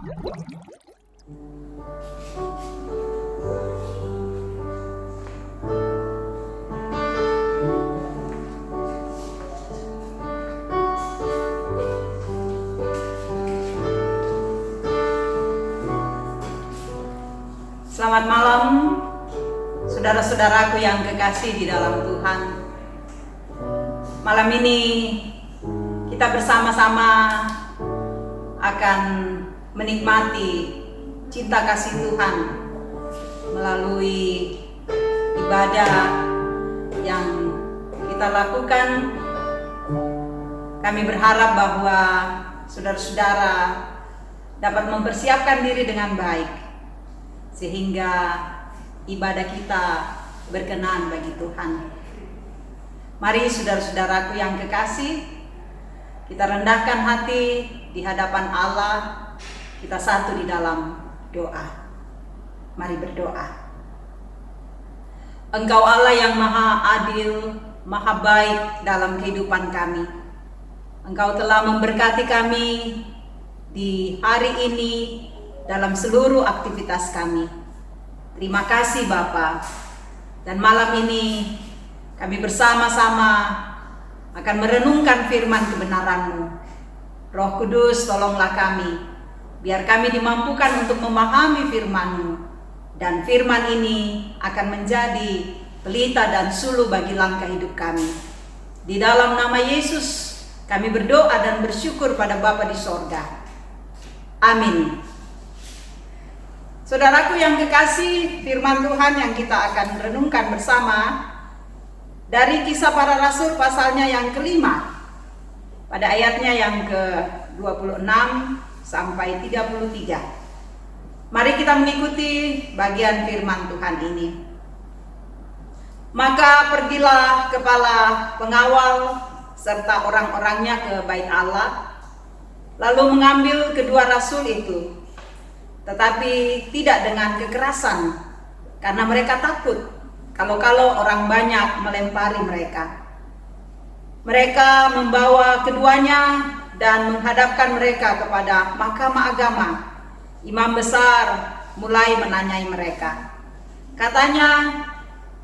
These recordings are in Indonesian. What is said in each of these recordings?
Selamat malam, saudara-saudaraku yang kekasih di dalam Tuhan. Malam ini kita bersama-sama akan menikmati cinta kasih Tuhan melalui ibadah yang kita lakukan. Kami berharap bahwa saudara-saudara dapat mempersiapkan diri dengan baik, sehingga ibadah kita berkenan bagi Tuhan. Mari saudara-saudaraku yang kekasih, kita rendahkan hati di hadapan Allah, kita satu di dalam doa. Mari berdoa. Engkau Allah yang maha adil, maha baik dalam kehidupan kami. Engkau telah memberkati kami di hari ini dalam seluruh aktivitas kami. Terima kasih Bapa. Dan malam ini kami bersama-sama akan merenungkan firman kebenaran-Mu. Roh Kudus, tolonglah kami, biar kami dimampukan untuk memahami firman-Mu, dan firman ini akan menjadi pelita dan suluh bagi langkah hidup kami. Di dalam nama Yesus kami berdoa dan bersyukur pada Bapa di sorga. Amin. Saudaraku yang kekasih, firman Tuhan yang kita akan renungkan bersama dari Kisah Para Rasul pasalnya yang kelima, pada ayatnya yang ke-26 sampai 33. Mari kita mengikuti bagian firman Tuhan ini. Maka pergilah kepala pengawal serta orang-orangnya ke bait Allah, lalu mengambil kedua rasul itu, tetapi tidak dengan kekerasan, karena mereka takut kalau-kalau orang banyak melempari mereka. Mereka membawa keduanya dan menghadapkan mereka kepada mahkamah agama. Imam besar mulai menanyai mereka. Katanya,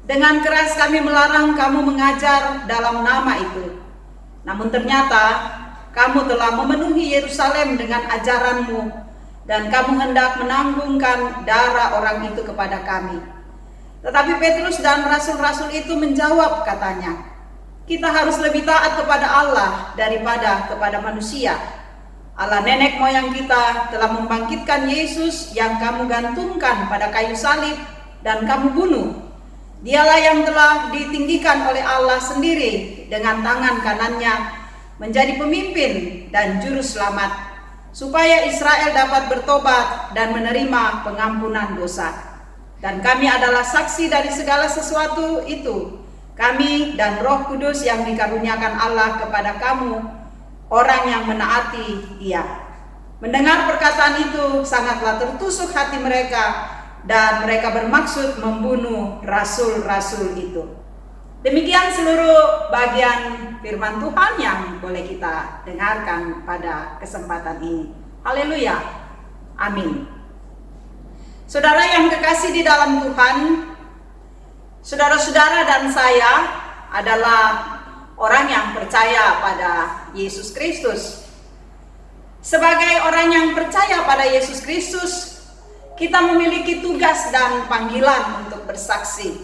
dengan keras kami melarang kamu mengajar dalam nama itu. Namun ternyata kamu telah memenuhi Yerusalem dengan ajaranmu, dan kamu hendak menanggungkan darah orang itu kepada kami. Tetapi Petrus dan rasul-rasul itu menjawab, katanya, kita harus lebih taat kepada Allah daripada kepada manusia. Allah nenek moyang kita telah membangkitkan Yesus yang kamu gantungkan pada kayu salib dan kamu bunuh. Dialah yang telah ditinggikan oleh Allah sendiri dengan tangan kanannya menjadi pemimpin dan juru selamat, supaya Israel dapat bertobat dan menerima pengampunan dosa. Dan kami adalah saksi dari segala sesuatu itu, kami dan Roh Kudus yang dikaruniakan Allah kepada kamu, orang yang menaati Dia. Mendengar perkataan itu sangatlah tertusuk hati mereka, dan mereka bermaksud membunuh rasul-rasul itu. Demikian seluruh bagian firman Tuhan yang boleh kita dengarkan pada kesempatan ini. Haleluya. Amin. Saudara yang kekasih di dalam Tuhan, saudara-saudara dan saya adalah orang yang percaya pada Yesus Kristus. Sebagai orang yang percaya pada Yesus Kristus, kita memiliki tugas dan panggilan untuk bersaksi.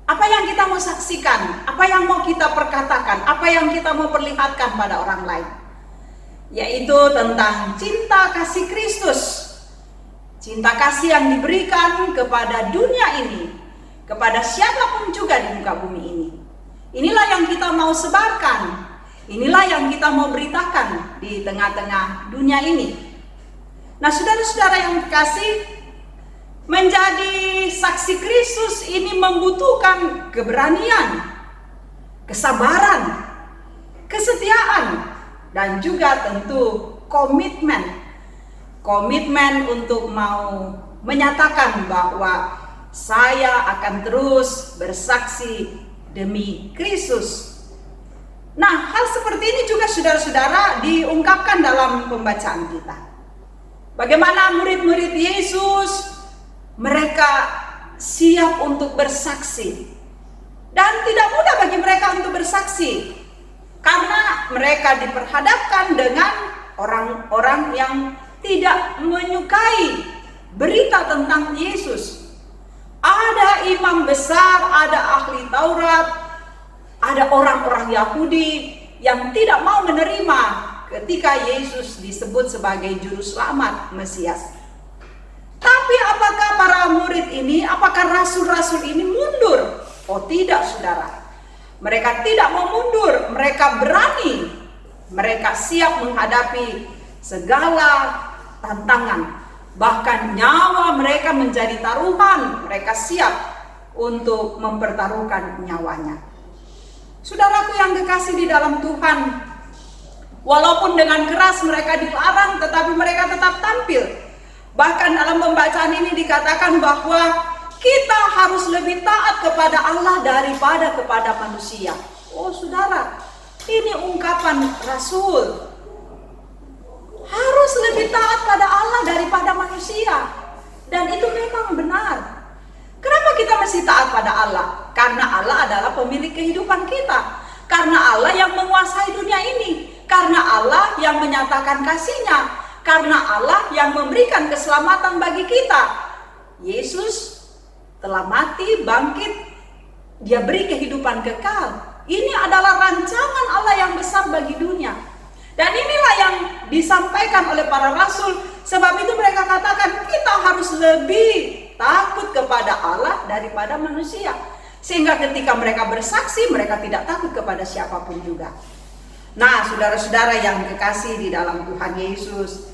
Apa yang kita mau saksikan, apa yang mau kita perkatakan, apa yang kita mau perlihatkan pada orang lain, yaitu tentang cinta kasih Kristus, cinta kasih yang diberikan kepada dunia ini, kepada siapapun juga di muka bumi ini. Inilah yang kita mau sebarkan, inilah yang kita mau beritakan di tengah-tengah dunia ini. Nah, saudara-saudara yang kekasih, menjadi saksi Kristus ini membutuhkan keberanian, kesabaran, kesetiaan, dan juga tentu komitmen. Komitmen untuk mau menyatakan bahwa saya akan terus bersaksi demi Kristus. Nah, hal seperti ini juga saudara-saudara diungkapkan dalam pembacaan kita. Bagaimana murid-murid Yesus, mereka siap untuk bersaksi. Dan tidak mudah bagi mereka untuk bersaksi, karena mereka diperhadapkan dengan orang-orang yang tidak menyukai berita tentang Yesus. Ada imam besar, ada ahli Taurat, ada orang-orang Yahudi yang tidak mau menerima ketika Yesus disebut sebagai juru selamat Mesias. Tapi apakah para murid ini, apakah rasul-rasul ini mundur? Oh tidak, saudara. Mereka tidak mau mundur, mereka berani. Mereka siap menghadapi segala tantangan. Bahkan nyawa mereka menjadi taruhan. Mereka siap untuk mempertaruhkan nyawanya. Saudaraku yang kekasih di dalam Tuhan, walaupun dengan keras mereka dilarang, tetapi mereka tetap tampil. Bahkan dalam pembacaan ini dikatakan bahwa kita harus lebih taat kepada Allah daripada kepada manusia. Oh saudara, ini ungkapan Rasul. Harus lebih taat pada Allah daripada manusia. Dan itu memang benar. Kenapa kita mesti taat pada Allah? Karena Allah adalah pemilik kehidupan kita. Karena Allah yang menguasai dunia ini. Karena Allah yang menyatakan kasih-Nya. Karena Allah yang memberikan keselamatan bagi kita. Yesus telah mati, bangkit, Dia beri kehidupan kekal. Ini adalah rancangan Allah yang besar bagi dunia. Dan inilah yang disampaikan oleh para rasul. Sebab itu mereka katakan kita harus lebih takut kepada Allah daripada manusia. Sehingga ketika mereka bersaksi, mereka tidak takut kepada siapapun juga. Nah, saudara-saudara yang kekasih di dalam Tuhan Yesus,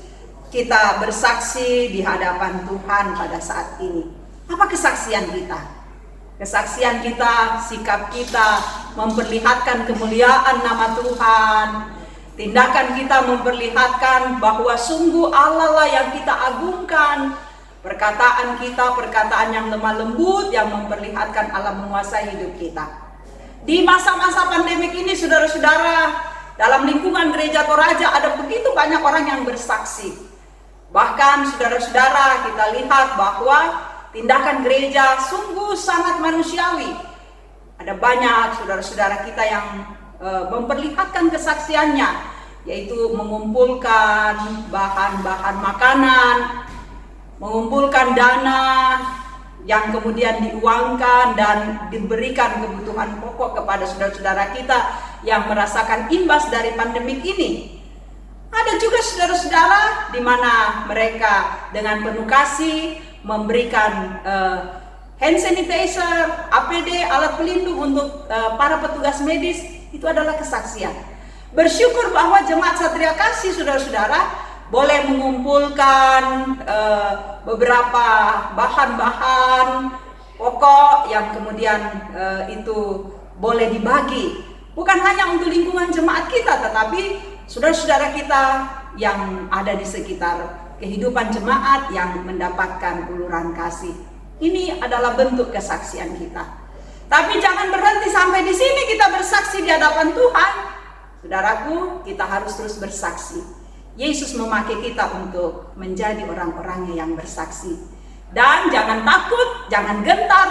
kita bersaksi di hadapan Tuhan pada saat ini. Apa kesaksian kita? Kesaksian kita, sikap kita memperlihatkan kemuliaan nama Tuhan. Tindakan kita memperlihatkan bahwa sungguh Allah lah yang kita agungkan. Perkataan kita, perkataan yang lemah lembut yang memperlihatkan Allah menguasai hidup kita. Di masa-masa pandemik ini, saudara-saudara, dalam lingkungan gereja Toraja ada begitu banyak orang yang bersaksi. Bahkan saudara-saudara, kita lihat bahwa tindakan gereja sungguh sangat manusiawi. Ada banyak saudara-saudara kita yang memperlihatkan kesaksiannya, yaitu mengumpulkan bahan-bahan makanan, mengumpulkan dana yang kemudian diuangkan dan diberikan kebutuhan pokok kepada saudara-saudara kita yang merasakan imbas dari pandemik ini. Ada juga saudara-saudara di mana mereka dengan penuh kasih memberikan hand sanitizer, APD, alat pelindung untuk para petugas medis. Itu adalah kesaksian. Bersyukur bahwa Jemaat Satria Kasih, saudara-saudara, boleh mengumpulkan beberapa bahan-bahan pokok yang kemudian itu boleh dibagi. Bukan hanya untuk lingkungan jemaat kita, tetapi saudara-saudara kita yang ada di sekitar kehidupan jemaat yang mendapatkan uluran kasih. Ini adalah bentuk kesaksian kita. Tapi jangan berhenti sampai di sini kita bersaksi di hadapan Tuhan. Saudaraku, kita harus terus bersaksi. Yesus memakai kita untuk menjadi orang-orangnya yang bersaksi. Dan jangan takut, jangan gentar,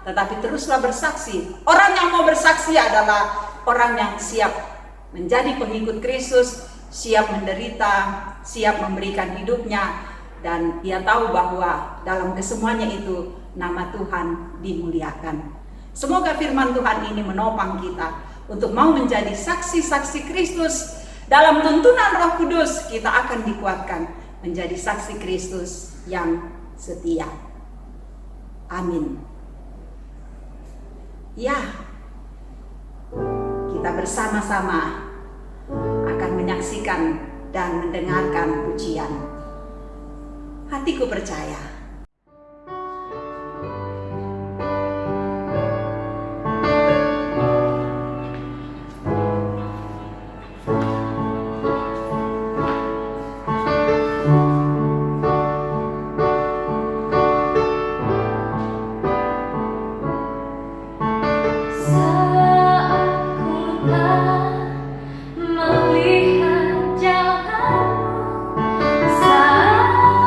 tetapi teruslah bersaksi. Orang yang mau bersaksi adalah orang yang siap menjadi pengikut Kristus, siap menderita, siap memberikan hidupnya, dan ia tahu bahwa dalam kesemuanya itu nama Tuhan dimuliakan. Semoga firman Tuhan ini menopang kita untuk mau menjadi saksi-saksi Kristus. Dalam tuntunan Roh Kudus kita akan dikuatkan menjadi saksi Kristus yang setia. Amin. Ya, kita bersama-sama akan menyaksikan dan mendengarkan pujian. Hatiku percaya. Melihat jalanmu, saat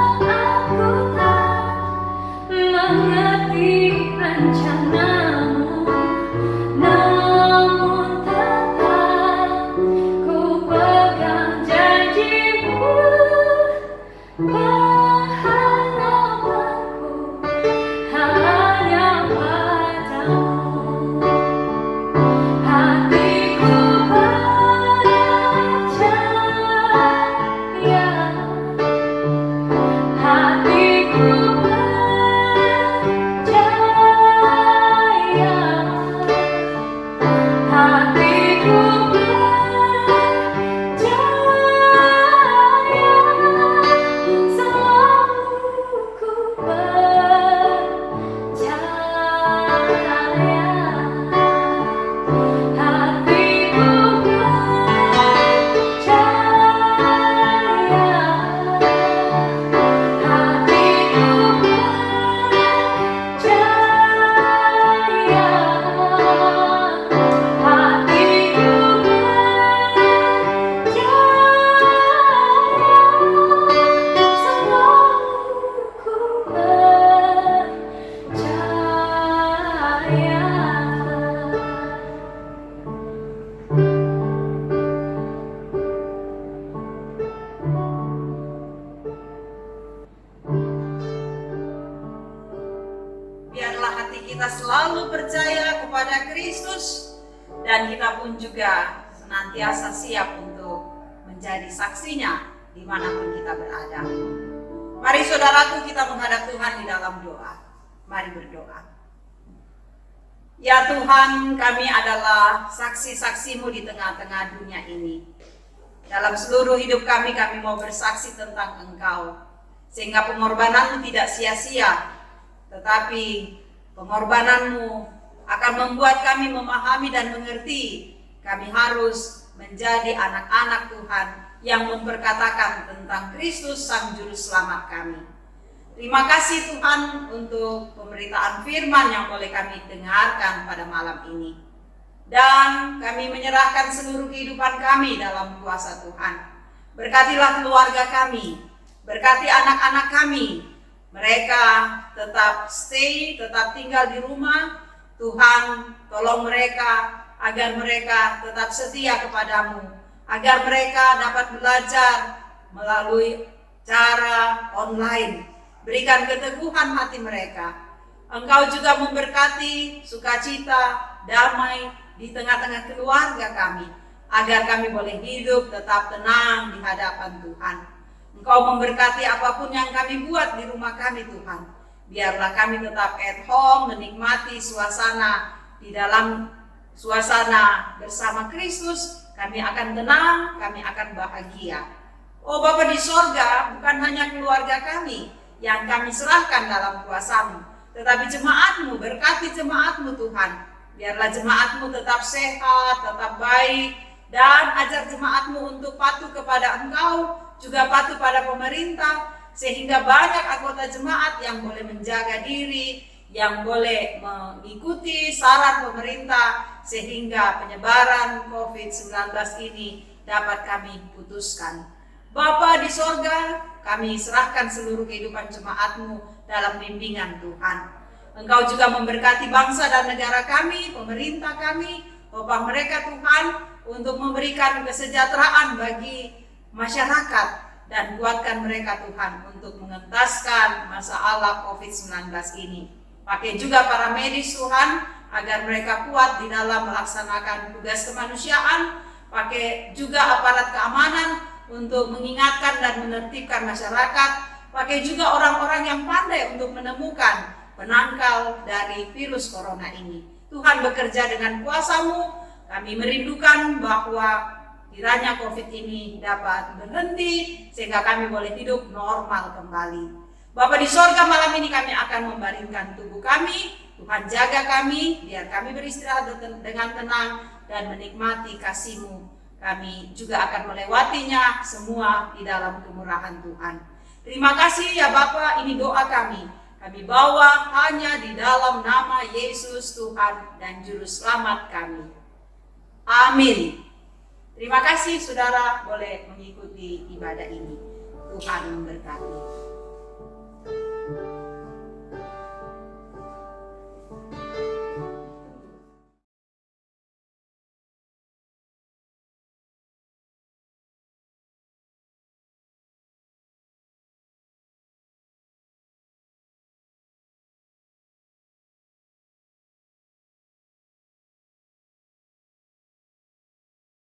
Yesus, dan kita pun juga senantiasa siap untuk menjadi saksinya dimanapun kita berada. Mari saudaraku, kita menghadap Tuhan di dalam doa. Mari berdoa. Ya Tuhan, kami adalah saksi-saksi-Mu di tengah-tengah dunia ini. Dalam seluruh hidup kami mau bersaksi tentang Engkau, sehingga pengorbanan-Mu tidak sia-sia, tetapi pengorbanan-Mu akan membuat kami memahami dan mengerti kami harus menjadi anak-anak Tuhan yang memperkatakan tentang Kristus Sang Juru Selamat kami. Terima kasih Tuhan untuk pemberitaan firman yang boleh kami dengarkan pada malam ini. Dan kami menyerahkan seluruh kehidupan kami dalam kuasa Tuhan. Berkatilah keluarga kami, berkati anak-anak kami. Mereka tetap tetap tinggal di rumah. Tuhan, tolong mereka agar mereka tetap setia kepadamu, agar mereka dapat belajar melalui cara online. Berikan keteguhan hati mereka. Engkau juga memberkati sukacita, damai di tengah-tengah keluarga kami, agar kami boleh hidup tetap tenang di hadapan Tuhan. Engkau memberkati apapun yang kami buat di rumah kami Tuhan. Biarlah kami tetap at home, menikmati suasana di dalam suasana bersama Kristus. Kami akan tenang, kami akan bahagia. Oh Bapa di sorga, bukan hanya keluarga kami yang kami serahkan dalam kuasa-Mu, tetapi jemaat-Mu, berkati jemaat-Mu Tuhan. Biarlah jemaat-Mu tetap sehat, tetap baik, dan ajar jemaat-Mu untuk patuh kepada Engkau, juga patuh pada pemerintah, sehingga banyak anggota jemaat yang boleh menjaga diri, yang boleh mengikuti saran pemerintah, sehingga penyebaran COVID-19 ini dapat kami putuskan. Bapa di sorga, kami serahkan seluruh kehidupan jemaat-Mu dalam bimbingan Tuhan. Engkau juga memberkati bangsa dan negara kami, pemerintah kami, Bapa mereka Tuhan, untuk memberikan kesejahteraan bagi masyarakat, dan kuatkan mereka Tuhan untuk mengentaskan masalah COVID-19 ini. Pakai juga para medis Tuhan, agar mereka kuat di dalam melaksanakan tugas kemanusiaan. Pakai juga aparat keamanan untuk mengingatkan dan menertibkan masyarakat. Pakai juga orang-orang yang pandai untuk menemukan penangkal dari virus corona ini. Tuhan bekerja dengan kuasa-Mu. Kami merindukan bahwa kiranya COVID ini dapat berhenti, sehingga kami boleh hidup normal kembali. Bapa di sorga, malam ini kami akan membaringkan tubuh kami. Tuhan jaga kami, biar kami beristirahat dengan tenang dan menikmati kasih-Mu. Kami juga akan melewatinya semua di dalam kemurahan Tuhan. Terima kasih ya Bapa, ini doa kami. Kami bawa hanya di dalam nama Yesus Tuhan dan Juru Selamat kami. Amin. Terima kasih saudara boleh mengikuti ibadah ini. Tuhan memberkati.